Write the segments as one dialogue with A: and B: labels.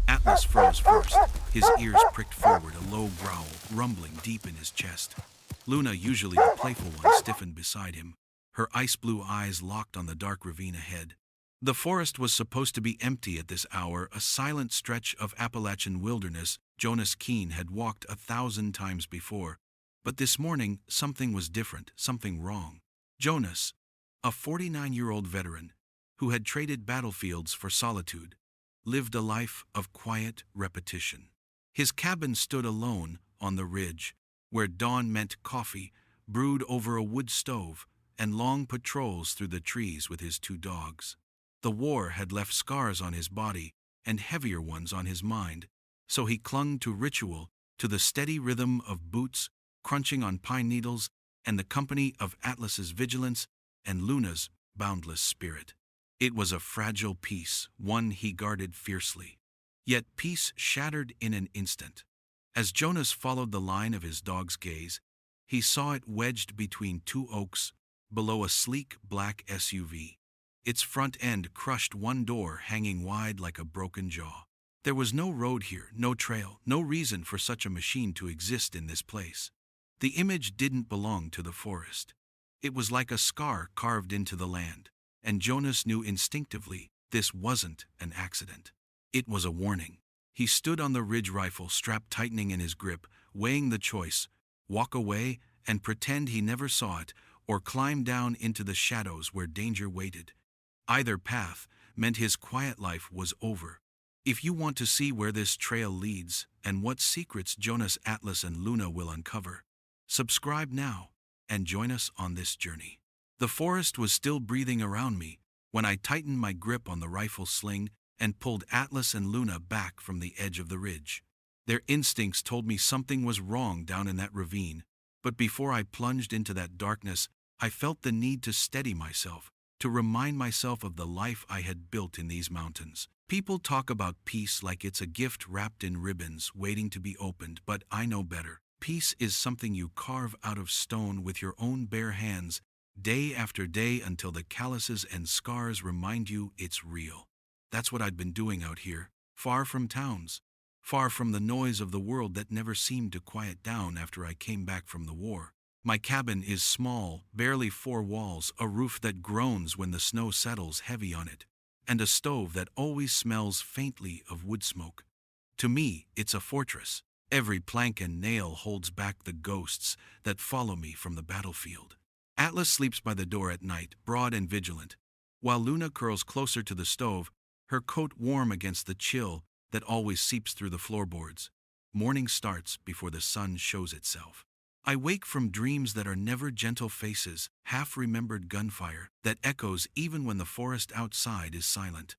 A: Atlas froze first, his ears pricked forward, a low growl rumbling deep in his chest. Luna, usually the playful one, stiffened beside him, her ice-blue eyes locked on the dark ravine ahead. The forest was supposed to be empty at this hour, a silent stretch of Appalachian wilderness Jonas Keene had walked 1,000 times before. But this morning, something was different, something wrong. Jonas, a 49-year-old veteran, who had traded battlefields for solitude, lived a life of quiet repetition. His cabin stood alone on the ridge, where dawn meant coffee brewed over a wood stove and long patrols through the trees with his 2 dogs. The war had left scars on his body and heavier ones on his mind, so he clung to ritual, to the steady rhythm of boots crunching on pine needles and the company of Atlas's vigilance and Luna's boundless spirit. It was a fragile peace, one he guarded fiercely. Yet peace shattered in an instant. As Jonas followed the line of his dog's gaze, he saw it wedged between 2 oaks below a sleek black SUV. Its front end crushed, one door hanging wide like a broken jaw. There was no road here, no trail, no reason for such a machine to exist in this place. The image didn't belong to the forest. It was like a scar carved into the land, and Jonas knew instinctively this wasn't an accident. It was a warning. He stood on the ridge, rifle strap tightening in his grip, weighing the choice: walk away and pretend he never saw it, or climb down into the shadows where danger waited. Either path meant his quiet life was over. If you want to see where this trail leads and what secrets Jonas, Atlas, and Luna will uncover, subscribe now and join us on this journey. The forest was still breathing around me when I tightened my grip on the rifle sling and pulled Atlas and Luna back from the edge of the ridge. Their instincts told me something was wrong down in that ravine, but before I plunged into that darkness, I felt the need to steady myself, to remind myself of the life I had built in these mountains. People talk about peace like it's a gift wrapped in ribbons waiting to be opened, but I know better. Peace is something you carve out of stone with your own bare hands, day after day, until the calluses and scars remind you it's real. That's what I'd been doing out here, far from towns, far from the noise of the world that never seemed to quiet down after I came back from the war. My cabin is small, barely 4 walls, a roof that groans when the snow settles heavy on it, and a stove that always smells faintly of wood smoke. To me, it's a fortress. Every plank and nail holds back the ghosts that follow me from the battlefield. Atlas sleeps by the door at night, broad and vigilant, while Luna curls closer to the stove, her coat warm against the chill that always seeps through the floorboards. Morning starts before the sun shows itself. I wake from dreams that are never gentle faces, half-remembered gunfire that echoes even when the forest outside is silent.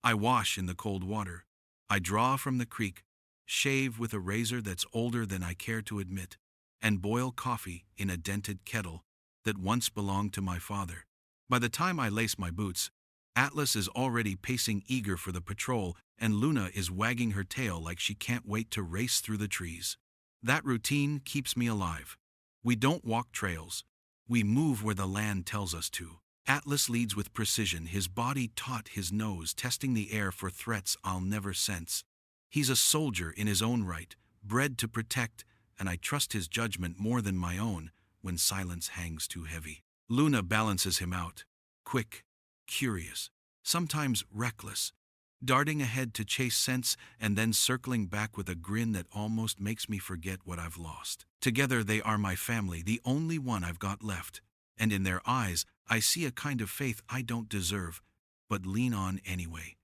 A: I wash in the cold water. I draw from the creek, shave with a razor that's older than I care to admit, and boil coffee in a dented kettle that once belonged to my father. By the time I lace my boots, Atlas is already pacing, eager for the patrol, and Luna is wagging her tail like she can't wait to race through the trees. That routine keeps me alive. We don't walk trails. We move where the land tells us to. Atlas leads with precision, his body taut, his nose testing the air for threats I'll never sense. He's a soldier in his own right, bred to protect, and I trust his judgment more than my own when silence hangs too heavy. Luna balances him out, quick, curious, sometimes reckless, darting ahead to chase scents and then circling back with a grin that almost makes me forget what I've lost. Together they are my family, the only one I've got left, and in their eyes I see a kind of faith I don't deserve, but lean on anyway.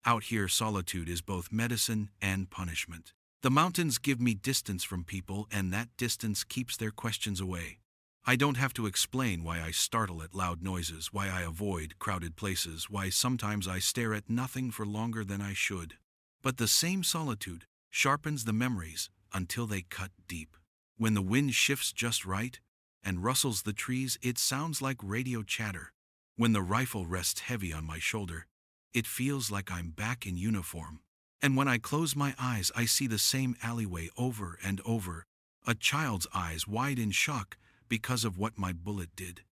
A: Out here, solitude is both medicine and punishment. The mountains give me distance from people, and that distance keeps their questions away. I don't have to explain why I startle at loud noises, why I avoid crowded places, why sometimes I stare at nothing for longer than I should. But the same solitude sharpens the memories until they cut deep. When the wind shifts just right and rustles the trees, it sounds like radio chatter. When the rifle rests heavy on my shoulder, it feels like I'm back in uniform. And when I close my eyes, I see the same alleyway over and over, a child's eyes wide in shock because of what my bullet did.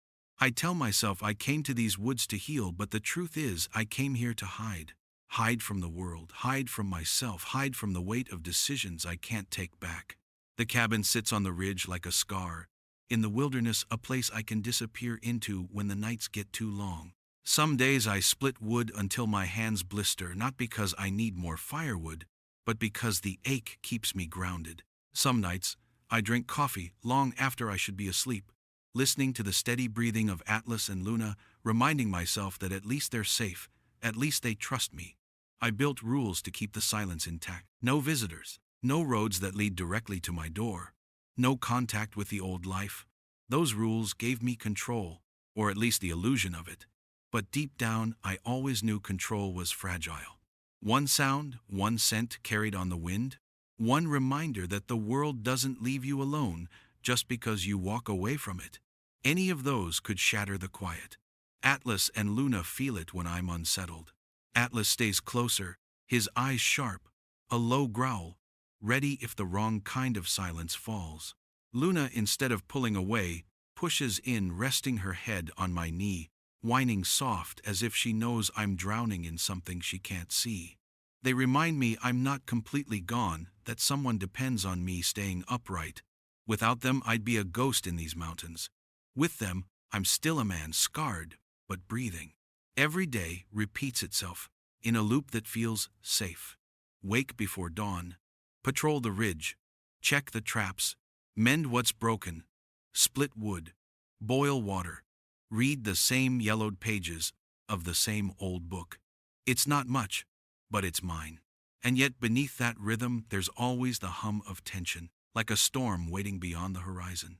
A: I tell myself I came to these woods to heal, but the truth is I came here to hide. Hide from the world, hide from myself, hide from the weight of decisions I can't take back. The cabin sits on the ridge like a scar. In the wilderness, a place I can disappear into when the nights get too long. Some days I split wood until my hands blister, not because I need more firewood, but because the ache keeps me grounded. Some nights, I drink coffee long after I should be asleep, listening to the steady breathing of Atlas and Luna, reminding myself that at least they're safe, at least they trust me. I built rules to keep the silence intact. No visitors, no roads that lead directly to my door, no contact with the old life. Those rules gave me control, or at least the illusion of it. But deep down, I always knew control was fragile. One sound, one scent carried on the wind, one reminder that the world doesn't leave you alone just because you walk away from it. Any of those could shatter the quiet. Atlas and Luna feel it when I'm unsettled. Atlas stays closer, his eyes sharp, a low growl, ready if the wrong kind of silence falls. Luna, instead of pulling away, pushes in, resting her head on my knee, whining soft as if she knows I'm drowning in something she can't see. They remind me I'm not completely gone, that someone depends on me staying upright. Without them, I'd be a ghost in these mountains. With them, I'm still a man, scarred, but breathing. Every day repeats itself, in a loop that feels safe. Wake before dawn, patrol the ridge, check the traps, mend what's broken, split wood, boil water, read the same yellowed pages of the same old book. It's not much, but it's mine. And yet beneath that rhythm, there's always the hum of tension, like a storm waiting beyond the horizon.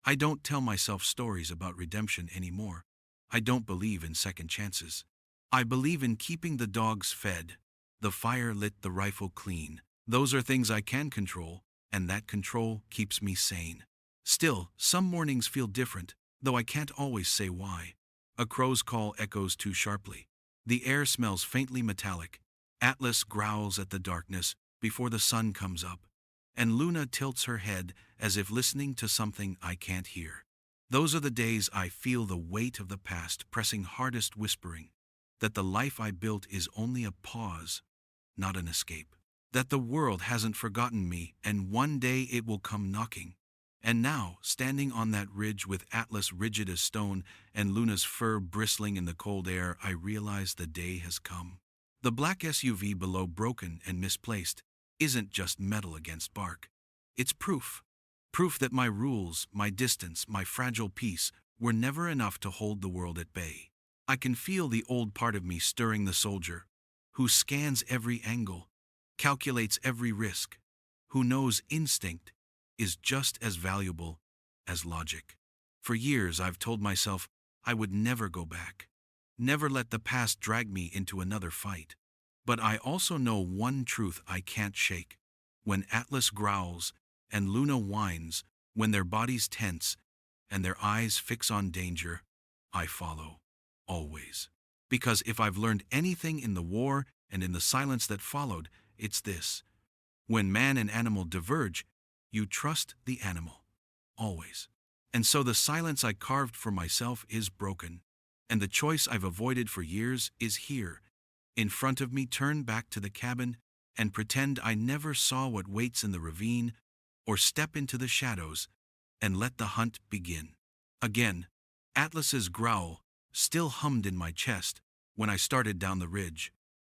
A: I don't tell myself stories about redemption anymore. I don't believe in second chances. I believe in keeping the dogs fed, the fire lit, the rifle clean. Those are things I can control, and that control keeps me sane. Still, some mornings feel different, though I can't always say why. A crow's call echoes too sharply. The air smells faintly metallic. Atlas growls at the darkness before the sun comes up, and Luna tilts her head as if listening to something I can't hear. Those are the days I feel the weight of the past pressing hardest, whispering that the life I built is only a pause, not an escape. That the world hasn't forgotten me, and one day it will come knocking. And now, standing on that ridge with Atlas rigid as stone and Luna's fur bristling in the cold air, I realize the day has come. The black SUV below, broken and misplaced, isn't just metal against bark. It's proof. Proof that my rules, my distance, my fragile peace were never enough to hold the world at bay. I can feel the old part of me stirring, the soldier, who scans every angle, calculates every risk, who knows instinct is just as valuable as logic. For years I've told myself I would never go back, never let the past drag me into another fight. But I also know one truth I can't shake. When Atlas growls and Luna whines, when their bodies tense and their eyes fix on danger, I follow, always. Because if I've learned anything in the war and in the silence that followed, it's this. When man and animal diverge, you trust the animal, always. And so the silence I carved for myself is broken, and the choice I've avoided for years is here, in front of me. Turn back to the cabin and pretend I never saw what waits in the ravine, or step into the shadows and let the hunt begin. Again, Atlas's growl still hummed in my chest when I started down the ridge,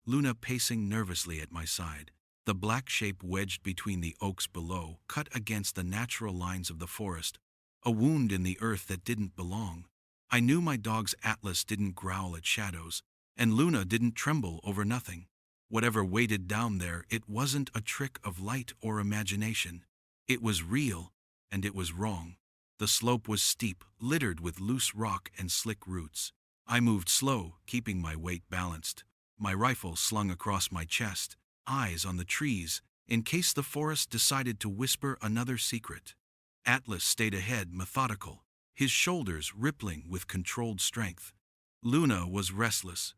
A: Luna pacing nervously at my side, the black shape wedged between the oaks below, cut against the natural lines of the forest, a wound in the earth that didn't belong. I knew my dog's Atlas didn't growl at shadows, and Luna didn't tremble over nothing. Whatever waited down there, it wasn't a trick of light or imagination. It was real, and it was wrong. The slope was steep, littered with loose rock and slick roots. I moved slow, keeping my weight balanced, my rifle slung across my chest, eyes on the trees, in case the forest decided to whisper another secret. Atlas stayed ahead, methodical, his shoulders rippling with controlled strength. Luna was restless,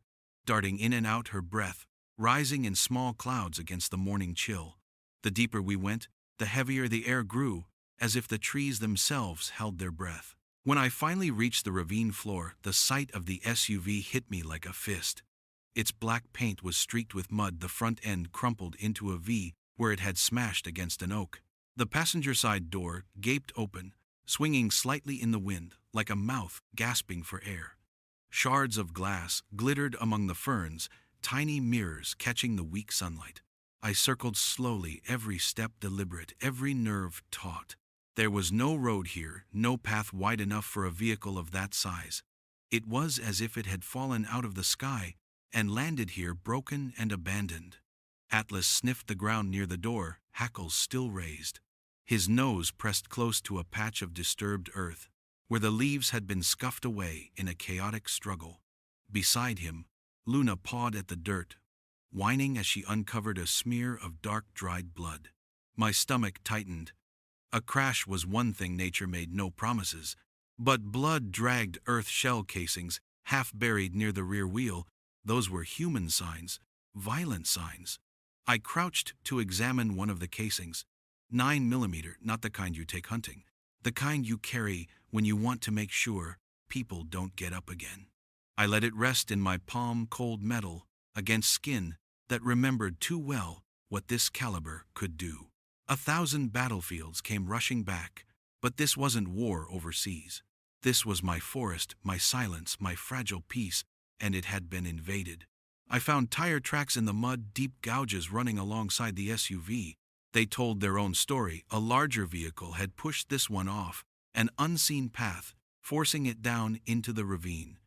A: darting in and out, her breath rising in small clouds against the morning chill. The deeper we went, the heavier the air grew, as if the trees themselves held their breath. When I finally reached the ravine floor, the sight of the SUV hit me like a fist. Its black paint was streaked with mud, the front end crumpled into a V where it had smashed against an oak. The passenger side door gaped open, swinging slightly in the wind, like a mouth gasping for air. Shards of glass glittered among the ferns, tiny mirrors catching the weak sunlight. I circled slowly, every step deliberate, every nerve taut. There was no road here, no path wide enough for a vehicle of that size. It was as if it had fallen out of the sky and landed here broken and abandoned. Atlas sniffed the ground near the door, hackles still raised. His nose pressed close to a patch of disturbed earth, where the leaves had been scuffed away in a chaotic struggle. Beside him, Luna pawed at the dirt, whining as she uncovered a smear of dark dried blood. My stomach tightened. A crash was one thing, nature made no promises, but blood-dragged earth shell casings, half buried near the rear wheel, those were human signs, violent signs. I crouched to examine one of the casings. 9mm, not the kind you take hunting, the kind you carry when you want to make sure people don't get up again. I let it rest in my palm, cold metal, against skin that remembered too well what this caliber could do. 1,000 battlefields came rushing back, but this wasn't war overseas. This was my forest, my silence, my fragile peace, and it had been invaded. I found tire tracks in the mud, deep gouges running alongside the SUV. They told their own story. A larger vehicle had pushed this one off an unseen path, forcing it down into the ravine.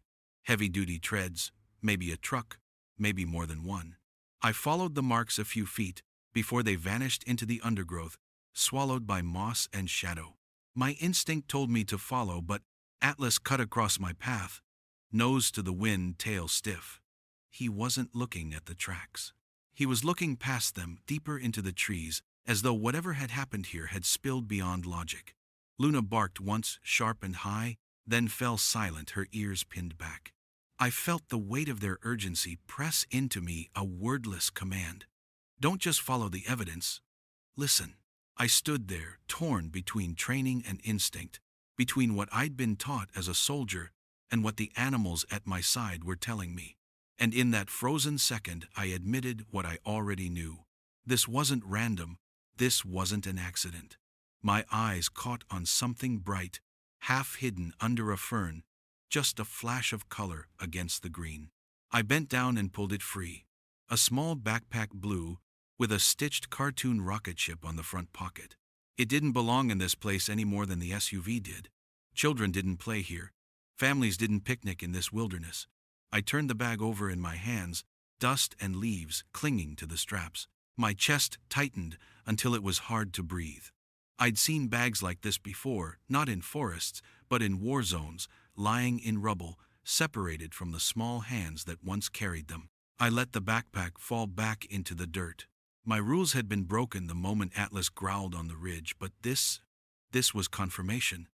A: Heavy-duty treads, maybe a truck, maybe more than one. I followed the marks a few feet before they vanished into the undergrowth, swallowed by moss and shadow. My instinct told me to follow, but Atlas cut across my path, nose to the wind, tail stiff. He wasn't looking at the tracks. He was looking past them, deeper into the trees, as though whatever had happened here had spilled beyond logic. Luna barked once, sharp and high, then fell silent, her ears pinned back. I felt the weight of their urgency press into me, a wordless command. Don't just follow the evidence. Listen. I stood there, torn between training and instinct, between what I'd been taught as a soldier and what the animals at my side were telling me. And in that frozen second, I admitted what I already knew. This wasn't random. This wasn't an accident. My eyes caught on something bright, half hidden under a fern, just a flash of color against the green. I bent down and pulled it free. A small backpack, blue, with a stitched cartoon rocket ship on the front pocket. It didn't belong in this place any more than the SUV did. Children didn't play here. Families didn't picnic in this wilderness. I turned the bag over in my hands, dust and leaves clinging to the straps. My chest tightened until it was hard to breathe. I'd seen bags like this before, not in forests, but in war zones, lying in rubble, separated from the small hands that once carried them. I let the backpack fall back into the dirt. My rules had been broken the moment Atlas growled on the ridge, but this was confirmation.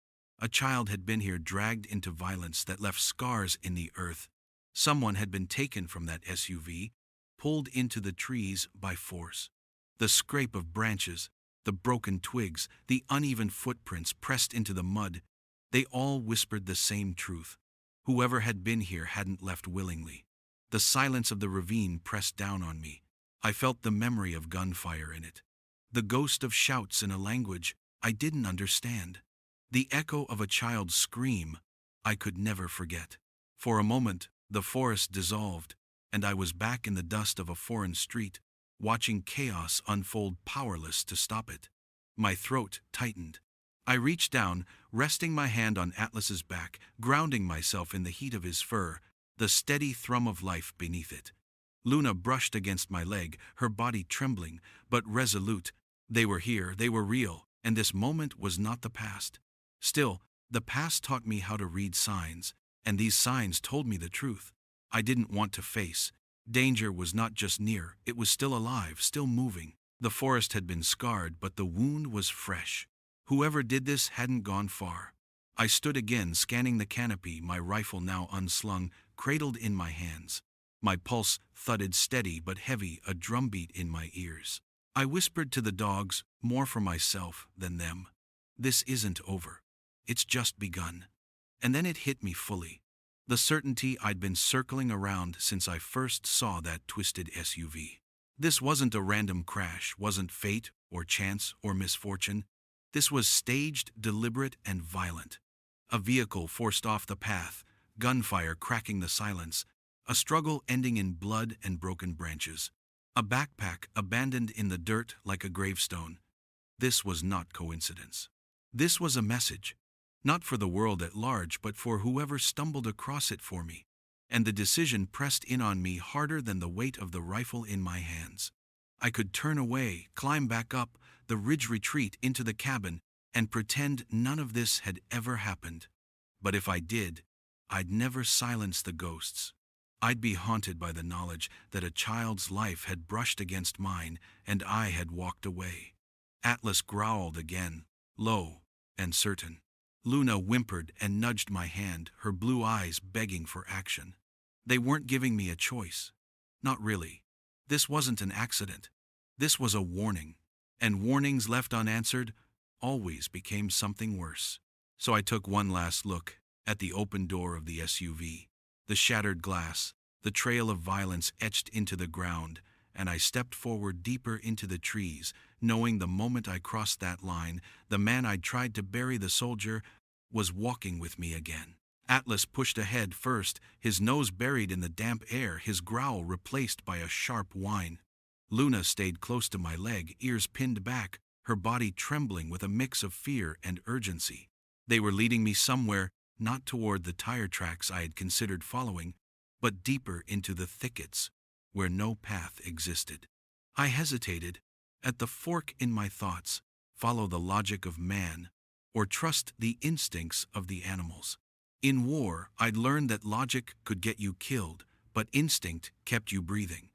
A: A child had been here, dragged into violence that left scars in the earth. Someone had been taken from that SUV, pulled into the trees by force. The scrape of branches, the broken twigs, the uneven footprints pressed into the mud, they all whispered the same truth. Whoever had been here hadn't left willingly. The silence of the ravine pressed down on me. I felt the memory of gunfire in it. The ghost of shouts in a language I didn't understand. The echo of a child's scream I could never forget. For a moment, the forest dissolved, and I was back in the dust of a foreign street, watching chaos unfold, powerless to stop it. My throat tightened. I reached down, resting my hand on Atlas's back, grounding myself in the heat of his fur, the steady thrum of life beneath it. Luna brushed against my leg, her body trembling, but resolute. They were here, they were real, and this moment was not the past. Still, the past taught me how to read signs, and these signs told me the truth. I didn't want to face. Danger was not just near, it was still alive, still moving. The forest had been scarred, but the wound was fresh. Whoever did this hadn't gone far. I stood again, scanning the canopy, my rifle now unslung, cradled in my hands. My pulse thudded, steady but heavy, a drumbeat in my ears. I whispered to the dogs, more for myself than them. This isn't over. It's just begun. And then it hit me fully. The certainty I'd been circling around since I first saw that twisted SUV. This wasn't a random crash, wasn't fate or chance or misfortune. This was staged, deliberate, and violent. A vehicle forced off the path, gunfire cracking the silence, a struggle ending in blood and broken branches. A backpack abandoned in the dirt like a gravestone. This was not coincidence. This was a message, not for the world at large, but for whoever stumbled across it for me. And the decision pressed in on me harder than the weight of the rifle in my hands. I could turn away, climb back up the ridge retreat into the cabin, and pretend none of this had ever happened. But if I did, I'd never silence the ghosts. I'd be haunted by the knowledge that a child's life had brushed against mine and I had walked away. Atlas growled again, low and certain. Luna whimpered and nudged my hand, her blue eyes begging for action. They weren't giving me a choice. Not really. This wasn't an accident. This was a warning. And warnings left unanswered always became something worse. So I took one last look at the open door of the SUV, the shattered glass, the trail of violence etched into the ground, and I stepped forward deeper into the trees, knowing the moment I crossed that line, the man I'd tried to bury, the soldier, was walking with me again. Atlas pushed ahead first, his nose buried in the damp air, his growl replaced by a sharp whine. Luna stayed close to my leg, ears pinned back, her body trembling with a mix of fear and urgency. They were leading me somewhere, not toward the tire tracks I had considered following, but deeper into the thickets, where no path existed. I hesitated, at the fork in my thoughts, follow the logic of man, or trust the instincts of the animals. In war, I'd learned that logic could get you killed, but instinct kept you breathing.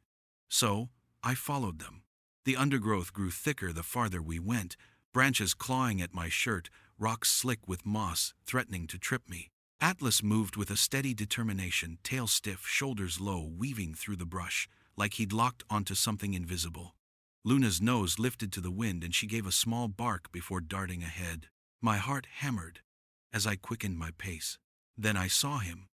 A: So, I followed them. The undergrowth grew thicker the farther we went, branches clawing at my shirt, rocks slick with moss, threatening to trip me. Atlas moved with a steady determination, tail stiff, shoulders low, weaving through the brush, like he'd locked onto something invisible. Luna's nose lifted to the wind and she gave a small bark before darting ahead. My heart hammered as I quickened my pace. Then I saw him.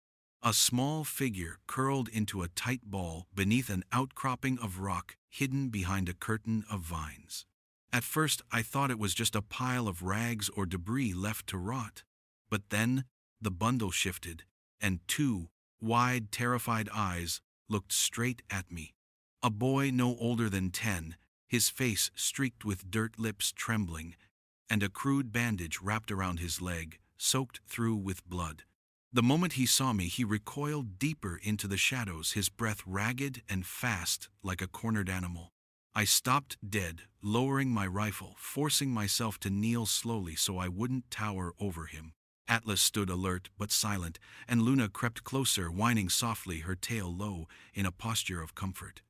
A: A small figure curled into a tight ball beneath an outcropping of rock hidden behind a curtain of vines. At first I thought it was just a pile of rags or debris left to rot. But then the bundle shifted, and two wide, terrified eyes looked straight at me. A boy no older than 10, his face streaked with dirt, lips trembling, and a crude bandage wrapped around his leg, soaked through with blood. The moment he saw me, he recoiled deeper into the shadows, his breath ragged and fast like a cornered animal. I stopped dead, lowering my rifle, forcing myself to kneel slowly so I wouldn't tower over him. Atlas stood alert but silent, and Luna crept closer, whining softly, her tail low, in a posture of comfort.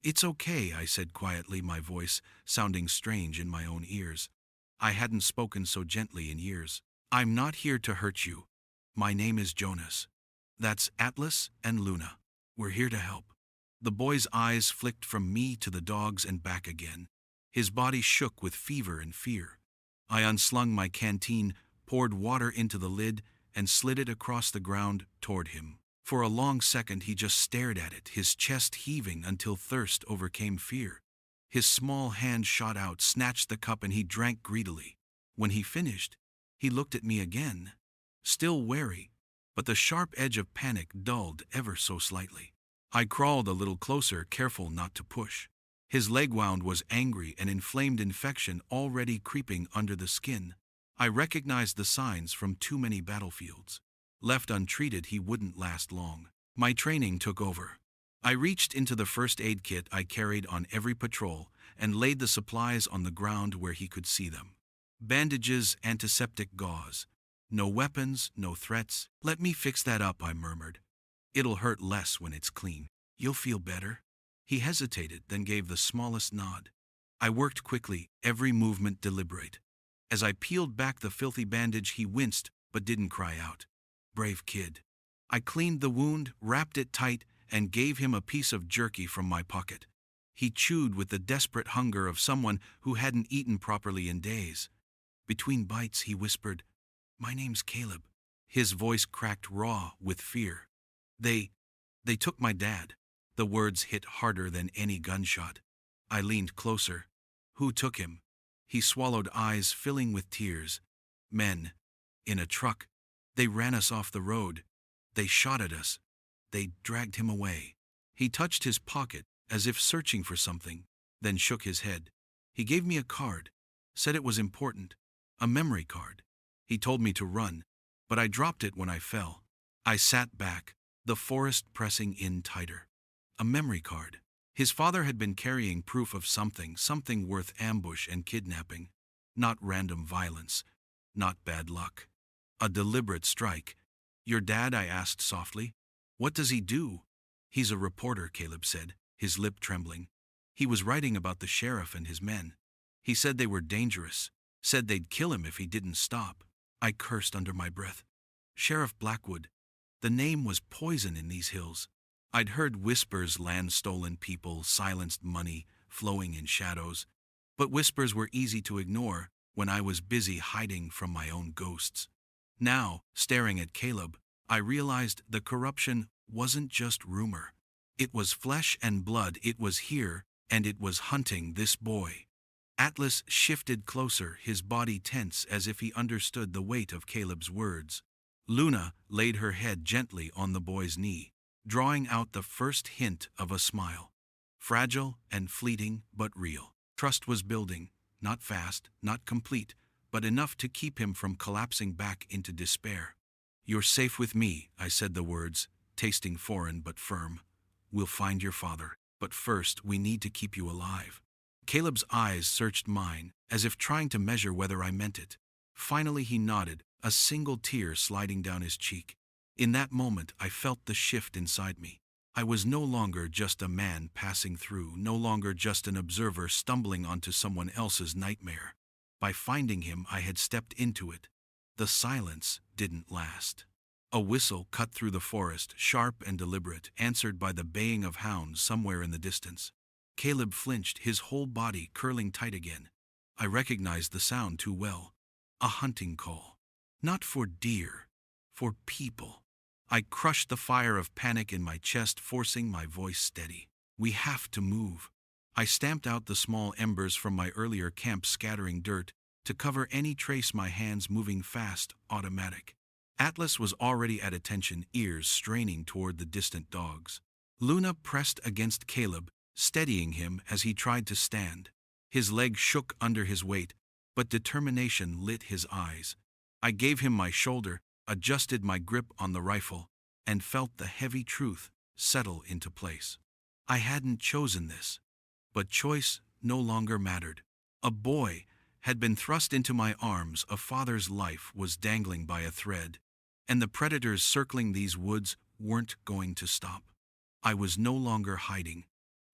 A: "It's okay," I said quietly, my voice sounding strange in my own ears. I hadn't spoken so gently in years. "I'm not here to hurt you. My name is Jonas. That's Atlas and Luna. We're here to help." The boy's eyes flicked from me to the dogs and back again. His body shook with fever and fear. I unslung my canteen, poured water into the lid, and slid it across the ground toward him. For a long second he just stared at it, his chest heaving until thirst overcame fear. His small hand shot out, snatched the cup, and he drank greedily. When he finished, he looked at me again, still wary, but the sharp edge of panic dulled ever so slightly. I crawled a little closer, careful not to push. His leg wound was angry, an inflamed infection already creeping under the skin. I recognized the signs from too many battlefields. Left untreated, he wouldn't last long. My training took over. I reached into the first aid kit I carried on every patrol and laid the supplies on the ground where he could see them. Bandages, antiseptic gauze. No weapons, no threats. "Let me fix that up," I murmured. "It'll hurt less when it's clean. You'll feel better." He hesitated, then gave the smallest nod. I worked quickly, every movement deliberate. As I peeled back the filthy bandage, he winced, but didn't cry out. Brave kid. I cleaned the wound, wrapped it tight, and gave him a piece of jerky from my pocket. He chewed with the desperate hunger of someone who hadn't eaten properly in days. Between bites, he whispered, "My name's Caleb." His voice cracked raw with fear. They took my dad. The words hit harder than any gunshot. I leaned closer. Who took him? He swallowed, eyes filling with tears. Men. In a truck. They ran us off the road. They shot at us. They dragged him away. He touched his pocket, as if searching for something, then shook his head. He gave me a card. Said it was important. A memory card. He told me to run, but I dropped it when I fell. I sat back, the forest pressing in tighter. A memory card. His father had been carrying proof of something worth ambush and kidnapping. Not random violence. Not bad luck. A deliberate strike. Your dad? I asked softly. What does he do? He's a reporter, Caleb said, his lip trembling. He was writing about the sheriff and his men. He said they were dangerous. Said they'd kill him if he didn't stop. I cursed under my breath. Sheriff Blackwood. The name was poison in these hills. I'd heard whispers, land stolen people, silenced money, flowing in shadows. But whispers were easy to ignore when I was busy hiding from my own ghosts. Now, staring at Caleb, I realized the corruption wasn't just rumor. It was flesh and blood. It was here, and it was hunting this boy. Atlas shifted closer, his body tense as if he understood the weight of Caleb's words. Luna laid her head gently on the boy's knee, drawing out the first hint of a smile. Fragile and fleeting, but real. Trust was building, not fast, not complete, but enough to keep him from collapsing back into despair. You're safe with me, I said the words, tasting foreign but firm. We'll find your father, but first we need to keep you alive. Caleb's eyes searched mine, as if trying to measure whether I meant it. Finally he nodded, a single tear sliding down his cheek. In that moment I felt the shift inside me. I was no longer just a man passing through, no longer just an observer stumbling onto someone else's nightmare. By finding him, I had stepped into it. The silence didn't last. A whistle cut through the forest, sharp and deliberate, answered by the baying of hounds somewhere in the distance. Caleb flinched, his whole body curling tight again. I recognized the sound too well. A hunting call. Not for deer, for people. I crushed the fire of panic in my chest, forcing my voice steady. We have to move. I stamped out the small embers from my earlier camp, scattering dirt to cover any trace, my hands moving fast, automatic. Atlas was already at attention, ears straining toward the distant dogs. Luna pressed against Caleb, steadying him as he tried to stand. His leg shook under his weight, but determination lit his eyes. I gave him my shoulder, adjusted my grip on the rifle, and felt the heavy truth settle into place. I hadn't chosen this, but choice no longer mattered. A boy had been thrust into my arms, a father's life was dangling by a thread, and the predators circling these woods weren't going to stop. I was no longer hiding.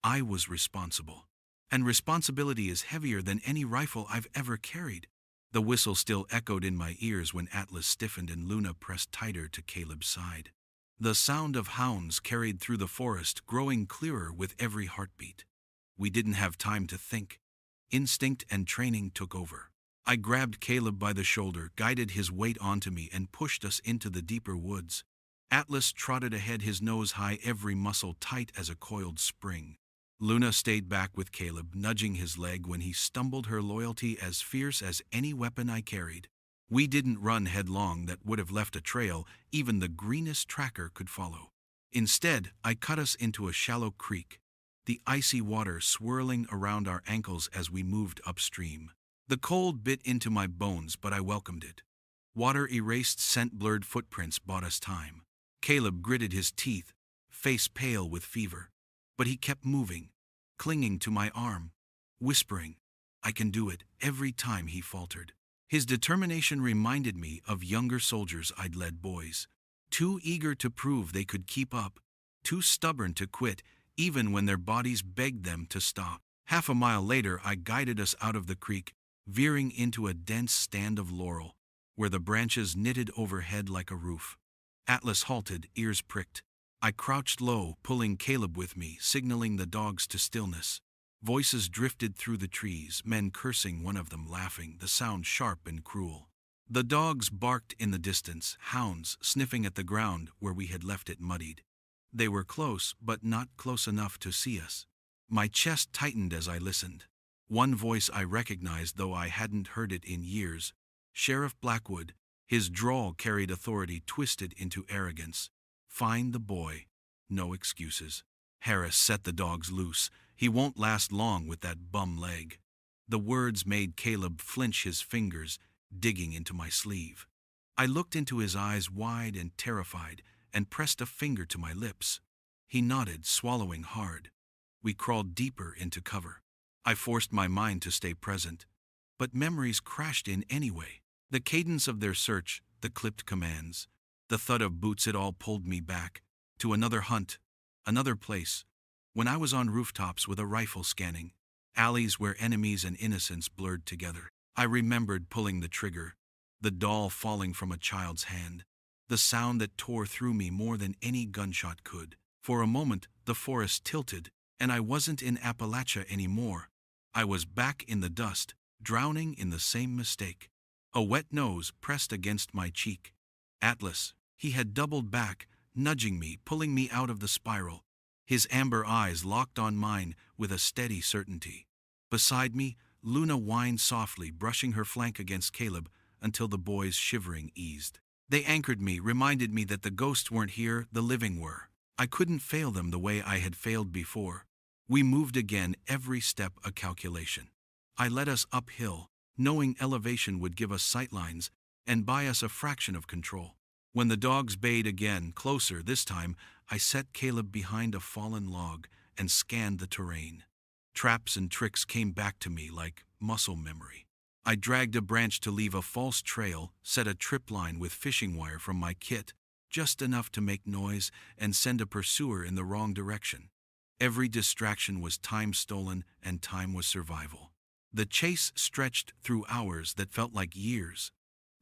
A: I was responsible. And responsibility is heavier than any rifle I've ever carried. The whistle still echoed in my ears when Atlas stiffened and Luna pressed tighter to Caleb's side. The sound of hounds carried through the forest, growing clearer with every heartbeat. We didn't have time to think. Instinct and training took over. I grabbed Caleb by the shoulder, guided his weight onto me, and pushed us into the deeper woods. Atlas trotted ahead, his nose high, every muscle tight as a coiled spring. Luna stayed back with Caleb, nudging his leg when he stumbled, her loyalty as fierce as any weapon I carried. We didn't run headlong, that would have left a trail even the greenest tracker could follow. Instead, I cut us into a shallow creek, the icy water swirling around our ankles as we moved upstream. The cold bit into my bones, but I welcomed it. Water erased, scent-blurred footprints bought us time. Caleb gritted his teeth, face pale with fever. But he kept moving, clinging to my arm, whispering, "I can do it," every time he faltered. His determination reminded me of younger soldiers I'd led, boys, too eager to prove they could keep up, too stubborn to quit, even when their bodies begged them to stop. Half a mile later, I guided us out of the creek, veering into a dense stand of laurel, where the branches knitted overhead like a roof. Atlas halted, ears pricked. I crouched low, pulling Caleb with me, signaling the dogs to stillness. Voices drifted through the trees, men cursing, one of them laughing, the sound sharp and cruel. The dogs barked in the distance, hounds sniffing at the ground where we had left it muddied. They were close, but not close enough to see us. My chest tightened as I listened. One voice I recognized, though I hadn't heard it in years. Sheriff Blackwood. His drawl carried authority twisted into arrogance. Find the boy. No excuses. Harris, set the dogs loose. He won't last long with that bum leg. The words made Caleb flinch, his fingers digging into my sleeve. I looked into his eyes, wide and terrified, and pressed a finger to my lips. He nodded, swallowing hard. We crawled deeper into cover. I forced my mind to stay present, but memories crashed in anyway. The cadence of their search, the clipped commands, the thud of boots, it all pulled me back to another hunt, another place, when I was on rooftops with a rifle scanning alleys where enemies and innocents blurred together. I remembered pulling the trigger, the doll falling from a child's hand, the sound that tore through me more than any gunshot could. For a moment, the forest tilted, and I wasn't in Appalachia anymore. I was back in the dust, drowning in the same mistake. A wet nose pressed against my cheek. Atlas. He had doubled back, nudging me, pulling me out of the spiral. His amber eyes locked on mine with a steady certainty. Beside me, Luna whined softly, brushing her flank against Caleb until the boy's shivering eased. They anchored me, reminded me that the ghosts weren't here, the living were. I couldn't fail them the way I had failed before. We moved again, every step a calculation. I led us uphill, knowing elevation would give us sightlines and buy us a fraction of control. When the dogs bayed again, closer this time, I set Caleb behind a fallen log and scanned the terrain. Traps and tricks came back to me like muscle memory. I dragged a branch to leave a false trail, set a trip line with fishing wire from my kit, just enough to make noise and send a pursuer in the wrong direction. Every distraction was time stolen, and time was survival. The chase stretched through hours that felt like years.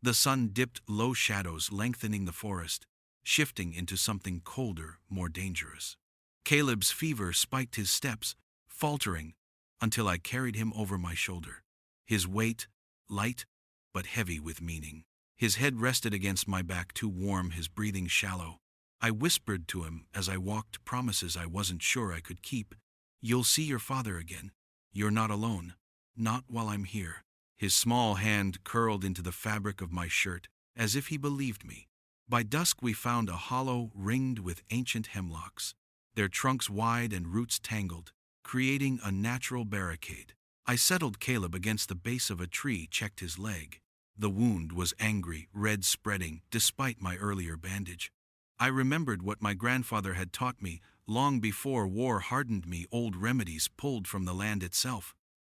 A: The sun dipped, low shadows lengthening the forest, shifting into something colder, more dangerous. Caleb's fever spiked his steps, faltering, until I carried him over my shoulder. His weight, light, but heavy with meaning. His head rested against my back, too warm, his breathing shallow. I whispered to him as I walked, promises I wasn't sure I could keep. You'll see your father again. You're not alone. Not while I'm here. His small hand curled into the fabric of my shirt, as if he believed me. By dusk we found a hollow ringed with ancient hemlocks, their trunks wide and roots tangled, creating a natural barricade. I settled Caleb against the base of a tree, checked his leg. The wound was angry, red spreading, despite my earlier bandage. I remembered what my grandfather had taught me long before war hardened me, old remedies pulled from the land itself.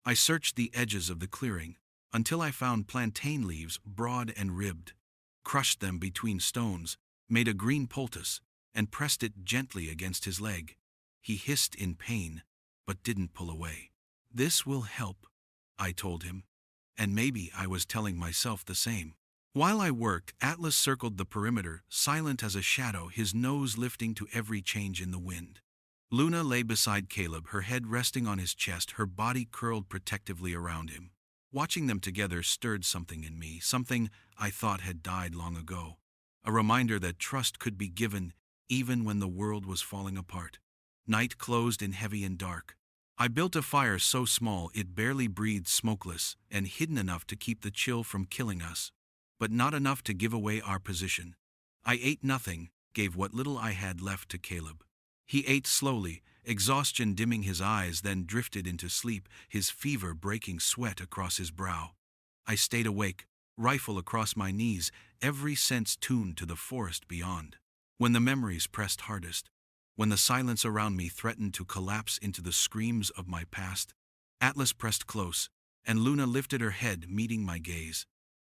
A: I searched the edges of the clearing until I found plantain leaves, broad and ribbed, crushed them between stones, made a green poultice, and pressed it gently against his leg. He hissed in pain, but didn't pull away. This will help, I told him, and maybe I was telling myself the same. While I worked, Atlas circled the perimeter, silent as a shadow, his nose lifting to every change in the wind. Luna lay beside Caleb, her head resting on his chest, her body curled protectively around him. Watching them together stirred something in me, something I thought had died long ago. A reminder that trust could be given even when the world was falling apart. Night closed in, heavy and dark. I built a fire so small it barely breathed, smokeless and hidden enough to keep the chill from killing us, but not enough to give away our position. I ate nothing, gave what little I had left to Caleb. He ate slowly, exhaustion dimming his eyes, then drifted into sleep, his fever breaking sweat across his brow. I stayed awake, rifle across my knees, every sense tuned to the forest beyond. When the memories pressed hardest, when the silence around me threatened to collapse into the screams of my past, Atlas pressed close, and Luna lifted her head, meeting my gaze.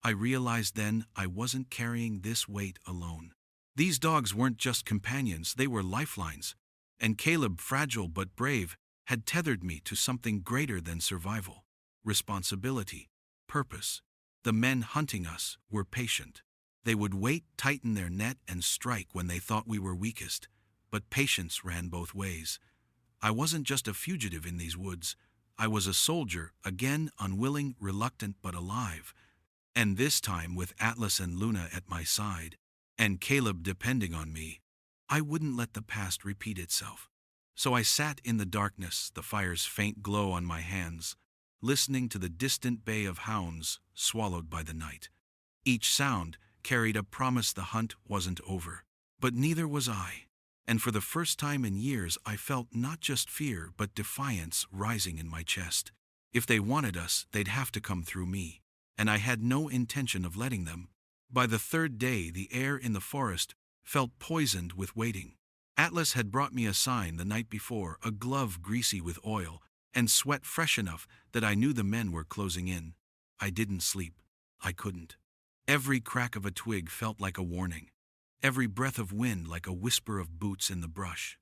A: I realized then I wasn't carrying this weight alone. These dogs weren't just companions, they were lifelines. And Caleb, fragile but brave, had tethered me to something greater than survival. Responsibility, purpose. The men hunting us were patient. They would wait, tighten their net, and strike when they thought we were weakest. But patience ran both ways. I wasn't just a fugitive in these woods. I was a soldier, again unwilling, reluctant, but alive. And this time, with Atlas and Luna at my side, and Caleb depending on me, I wouldn't let the past repeat itself. So I sat in the darkness, the fire's faint glow on my hands, listening to the distant bay of hounds swallowed by the night. Each sound carried a promise the hunt wasn't over. But neither was I. And for the first time in years, I felt not just fear, but defiance rising in my chest. If they wanted us, they'd have to come through me. And I had no intention of letting them. By the third day, the air in the forest felt poisoned with waiting. Atlas had brought me a sign the night before, a glove greasy with oil, and sweat fresh enough that I knew the men were closing in. I didn't sleep. I couldn't. Every crack of a twig felt like a warning. Every breath of wind like a whisper of boots in the brush.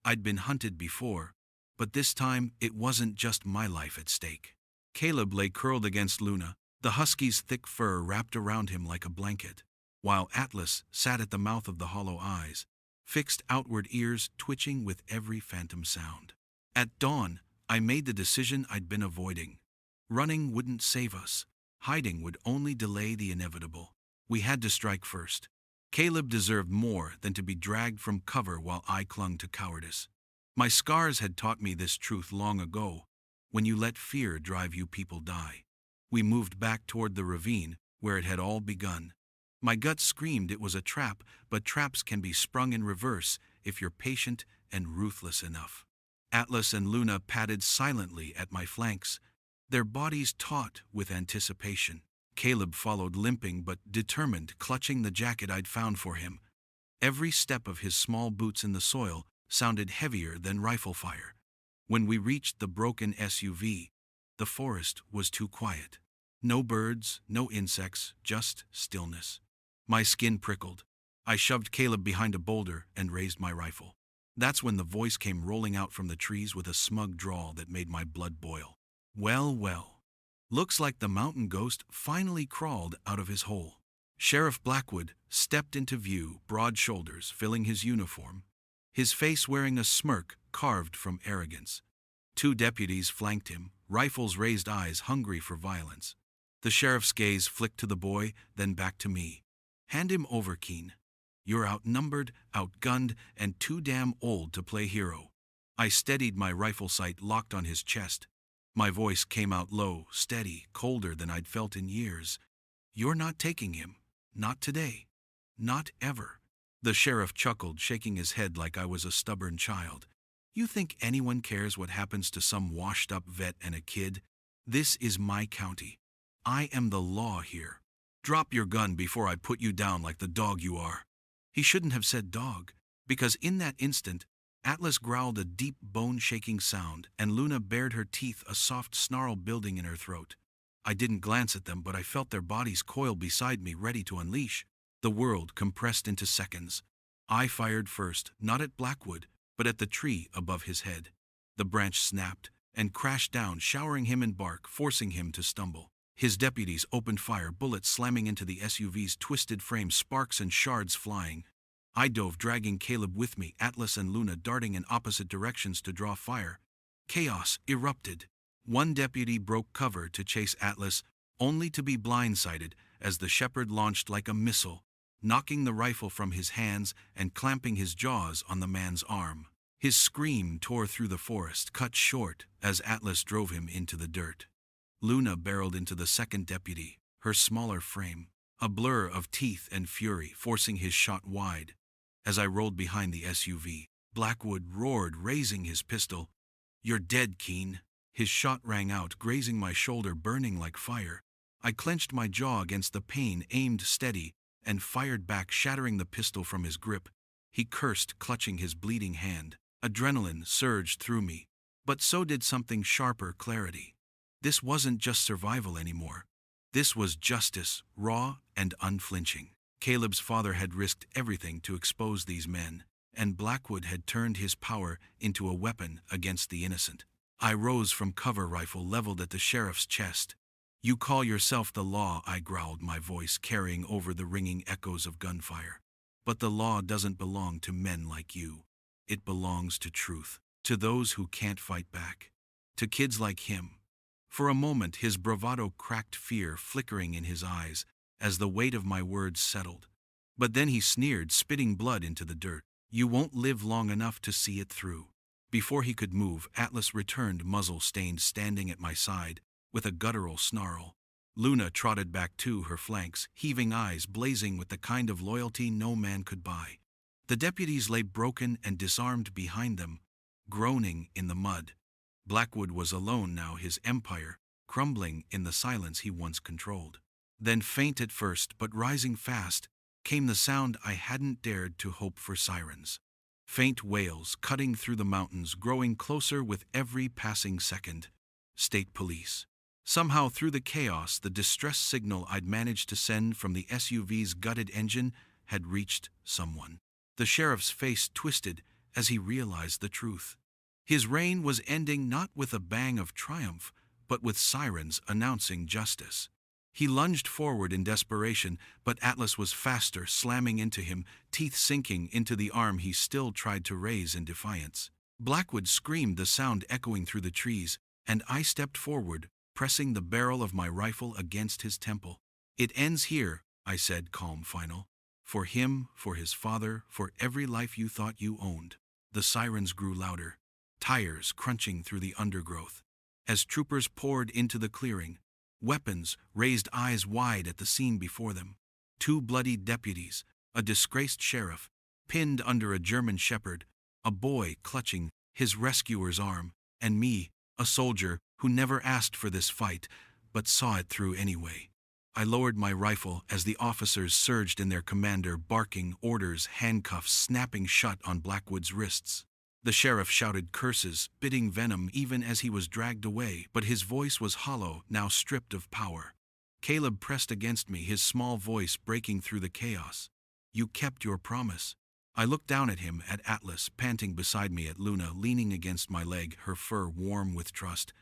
A: I'd been hunted before, but this time it wasn't just my life at stake. Caleb lay curled against Luna, the husky's thick fur wrapped around him like a blanket, while Atlas sat at the mouth of the hollow eyes, fixed outward ears twitching with every phantom sound. At dawn, I made the decision I'd been avoiding. Running wouldn't save us. Hiding would only delay the inevitable. We had to strike first. Caleb deserved more than to be dragged from cover while I clung to cowardice. My scars had taught me this truth long ago. When you let fear drive you, people die. We moved back toward the ravine, where it had all begun. My gut screamed it was a trap, but traps can be sprung in reverse if you're patient and ruthless enough. Atlas and Luna padded silently at my flanks, their bodies taut with anticipation. Caleb followed, limping but determined, clutching the jacket I'd found for him. Every step of his small boots in the soil sounded heavier than rifle fire. When we reached the broken SUV, the forest was too quiet. No birds, no insects, just stillness. My skin prickled. I shoved Caleb behind a boulder and raised my rifle. That's when the voice came rolling out from the trees with a smug drawl that made my blood boil. Well, well. Looks like the mountain ghost finally crawled out of his hole. Sheriff Blackwood stepped into view, broad shoulders filling his uniform, his face wearing a smirk carved from arrogance. 2 deputies flanked him, rifles raised, eyes hungry for violence. The sheriff's gaze flicked to the boy, then back to me. Hand him over, Keen. You're outnumbered, outgunned, and too damn old to play hero. I steadied my rifle sight locked on his chest. My voice came out low, steady, colder than I'd felt in years. You're not taking him. Not today. Not ever. The sheriff chuckled, shaking his head like I was a stubborn child. You think anyone cares what happens to some washed-up vet and a kid? This is my county. I am the law here. Drop your gun before I put you down like the dog you are. He shouldn't have said dog, because in that instant, Atlas growled a deep, bone-shaking sound, and Luna bared her teeth, a soft snarl building in her throat. I didn't glance at them, but I felt their bodies coil beside me, ready to unleash. The world compressed into seconds. I fired first, not at Blackwood, but at the tree above his head. The branch snapped and crashed down, showering him in bark, forcing him to stumble. His deputies opened fire, bullets slamming into the SUV's twisted frame, sparks and shards flying. I dove, dragging Caleb with me, Atlas and Luna darting in opposite directions to draw fire. Chaos erupted. One deputy broke cover to chase Atlas, only to be blindsided as the shepherd launched like a missile, knocking the rifle from his hands and clamping his jaws on the man's arm. His scream tore through the forest, cut short as Atlas drove him into the dirt. Luna barreled into the second deputy, her smaller frame, a blur of teeth and fury, forcing his shot wide. As I rolled behind the SUV, Blackwood roared, raising his pistol. You're dead, Keen. His shot rang out, grazing my shoulder, burning like fire. I clenched my jaw against the pain, aimed steady, and fired back, shattering the pistol from his grip. He cursed, clutching his bleeding hand. Adrenaline surged through me, but so did something sharper, clarity. This wasn't just survival anymore. This was justice, raw and unflinching. Caleb's father had risked everything to expose these men, and Blackwood had turned his power into a weapon against the innocent. I rose from cover, rifle leveled at the sheriff's chest. You call yourself the law, I growled, my voice carrying over the ringing echoes of gunfire. But the law doesn't belong to men like you. It belongs to truth, to those who can't fight back, to kids like him. For a moment his bravado cracked, fear flickering in his eyes as the weight of my words settled. But then he sneered, spitting blood into the dirt. "You won't live long enough to see it through." Before he could move, Atlas returned, muzzle-stained, standing at my side, with a guttural snarl. Luna trotted back to her flanks, heaving eyes blazing with the kind of loyalty no man could buy. The deputies lay broken and disarmed behind them, groaning in the mud. Blackwood was alone now, his empire crumbling in the silence he once controlled. Then, faint at first but rising fast, came the sound I hadn't dared to hope for: sirens. Faint wails cutting through the mountains, growing closer with every passing second. State police. Somehow through the chaos, the distress signal I'd managed to send from the SUV's gutted engine had reached someone. The sheriff's face twisted as he realized the truth. His reign was ending, not with a bang of triumph, but with sirens announcing justice. He lunged forward in desperation, but Atlas was faster, slamming into him, teeth sinking into the arm he still tried to raise in defiance. Blackwood screamed, the sound echoing through the trees, and I stepped forward, pressing the barrel of my rifle against his temple. "It ends here," I said, calm, final. "For him, for his father, for every life you thought you owned." The sirens grew louder, tires crunching through the undergrowth. As troopers poured into the clearing, weapons raised, eyes wide at the scene before them. 2 bloodied deputies, a disgraced sheriff, pinned under a German shepherd, a boy clutching his rescuer's arm, and me, a soldier who never asked for this fight, but saw it through anyway. I lowered my rifle as the officers surged in, their commander barking orders, handcuffs snapping shut on Blackwood's wrists. The sheriff shouted curses, spitting venom even as he was dragged away, but his voice was hollow, now stripped of power. Caleb pressed against me, his small voice breaking through the chaos. "You kept your promise." I looked down at him, at Atlas, panting beside me, at Luna, leaning against my leg, her fur warm with trust.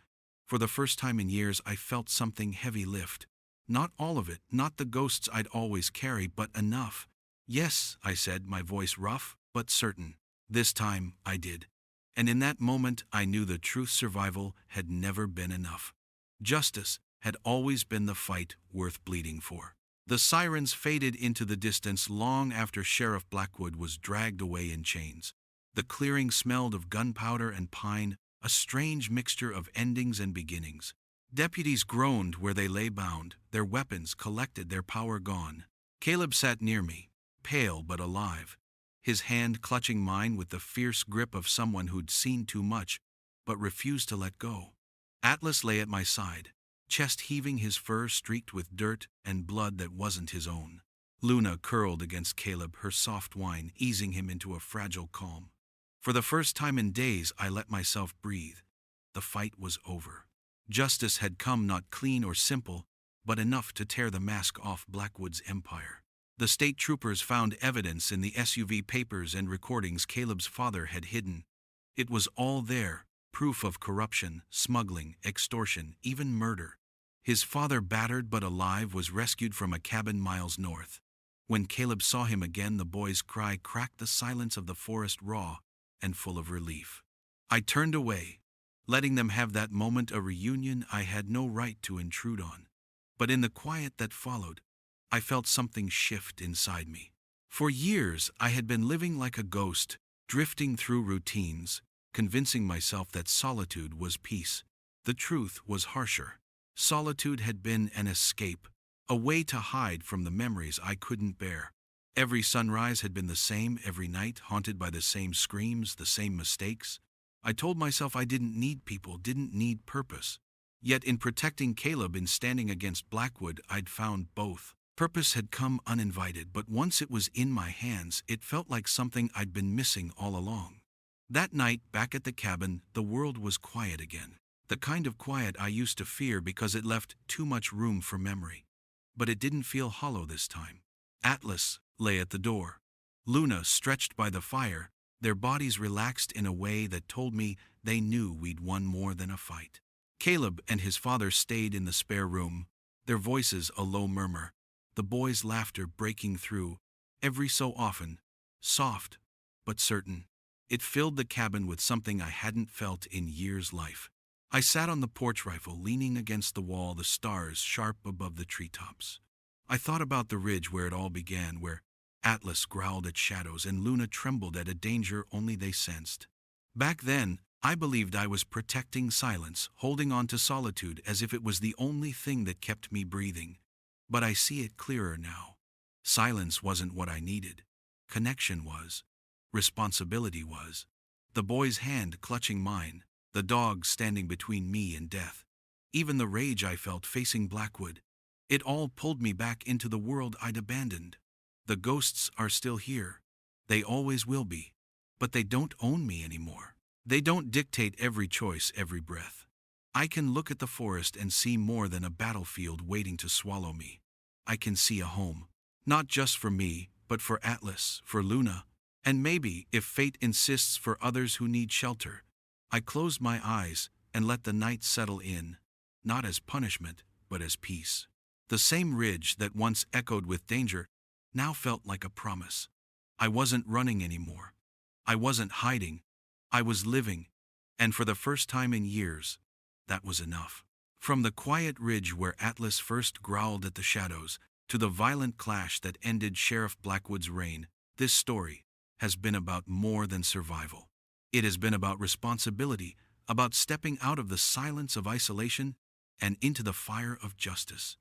A: For the first time in years, I felt something heavy lift. Not all of it, not the ghosts I'd always carry, but enough. "Yes," I said, my voice rough, but certain. This time, I did. And in that moment, I knew the truth: survival had never been enough. Justice had always been the fight worth bleeding for. The sirens faded into the distance long after Sheriff Blackwood was dragged away in chains. The clearing smelled of gunpowder and pine, a strange mixture of endings and beginnings. Deputies groaned where they lay bound, their weapons collected, their power gone. Caleb sat near me, pale but alive, his hand clutching mine with the fierce grip of someone who'd seen too much, but refused to let go. Atlas lay at my side, chest heaving, his fur streaked with dirt and blood that wasn't his own. Luna curled against Caleb, her soft whine easing him into a fragile calm. For the first time in days, I let myself breathe. The fight was over. Justice had come, not clean or simple, but enough to tear the mask off Blackwood's empire. The state troopers found evidence in the SUV, papers and recordings Caleb's father had hidden. It was all there, proof of corruption, smuggling, extortion, even murder. His father, battered but alive, was rescued from a cabin miles north. When Caleb saw him again, the boy's cry cracked the silence of the forest, raw and full of relief. I turned away, letting them have that moment, a reunion I had no right to intrude on. But in the quiet that followed, I felt something shift inside me. For years, I had been living like a ghost, drifting through routines, convincing myself that solitude was peace. The truth was harsher. Solitude had been an escape, a way to hide from the memories I couldn't bear. Every sunrise had been the same, every night haunted by the same screams, the same mistakes. I told myself I didn't need people, didn't need purpose. Yet in protecting Caleb, in standing against Blackwood, I'd found both. Purpose had come uninvited, but once it was in my hands, it felt like something I'd been missing all along. That night, back at the cabin, the world was quiet again. The kind of quiet I used to fear because it left too much room for memory. But it didn't feel hollow this time. Atlas lay at the door. Luna stretched by the fire, their bodies relaxed in a way that told me they knew we'd won more than a fight. Caleb and his father stayed in the spare room, their voices a low murmur, the boy's laughter breaking through, every so often, soft but certain. It filled the cabin with something I hadn't felt in years' life. I sat on the porch rifle, leaning against the wall, the stars sharp above the treetops. I thought about the ridge where it all began, where Atlas growled at shadows and Luna trembled at a danger only they sensed. Back then, I believed I was protecting silence, holding on to solitude as if it was the only thing that kept me breathing. But I see it clearer now. Silence wasn't what I needed. Connection was. Responsibility was. The boy's hand clutching mine, the dog standing between me and death. Even the rage I felt facing Blackwood. It all pulled me back into the world I'd abandoned. The ghosts are still here. They always will be. But they don't own me anymore. They don't dictate every choice, every breath. I can look at the forest and see more than a battlefield waiting to swallow me. I can see a home. Not just for me, but for Atlas, for Luna, and maybe, if fate insists, for others who need shelter. I closed my eyes and let the night settle in, not as punishment, but as peace. The same ridge that once echoed with danger now felt like a promise. I wasn't running anymore. I wasn't hiding. I was living, and for the first time in years, that was enough. From the quiet ridge where Atlas first growled at the shadows, to the violent clash that ended Sheriff Blackwood's reign, this story has been about more than survival. It has been about responsibility, about stepping out of the silence of isolation and into the fire of justice.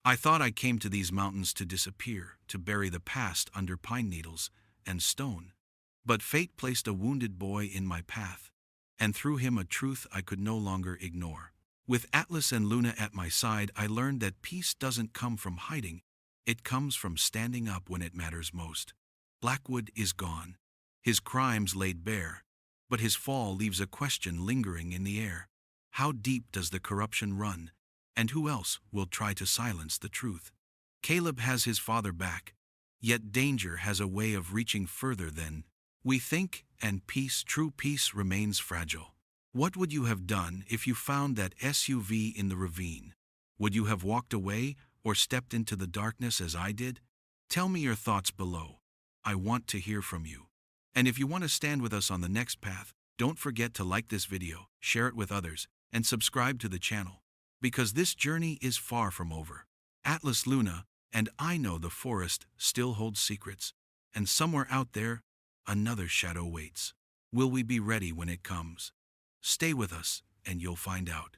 A: I thought I came to these mountains to disappear, to bury the past under pine needles and stone. But fate placed a wounded boy in my path, and through him a truth I could no longer ignore. With Atlas and Luna at my side, I learned that peace doesn't come from hiding, it comes from standing up when it matters most. Blackwood is gone, his crimes laid bare, but his fall leaves a question lingering in the air. How deep does the corruption run, and who else will try to silence the truth? Caleb has his father back, yet danger has a way of reaching further than we think, and peace, true peace, remains fragile. What would you have done if you found that SUV in the ravine? Would you have walked away or stepped into the darkness as I did? Tell me your thoughts below. I want to hear from you. And if you want to stand with us on the next path, don't forget to like this video, share it with others, and subscribe to the channel. Because this journey is far from over. Atlas, Luna, and I know the forest still holds secrets, and somewhere out there, another shadow waits. Will we be ready when it comes? Stay with us, and you'll find out.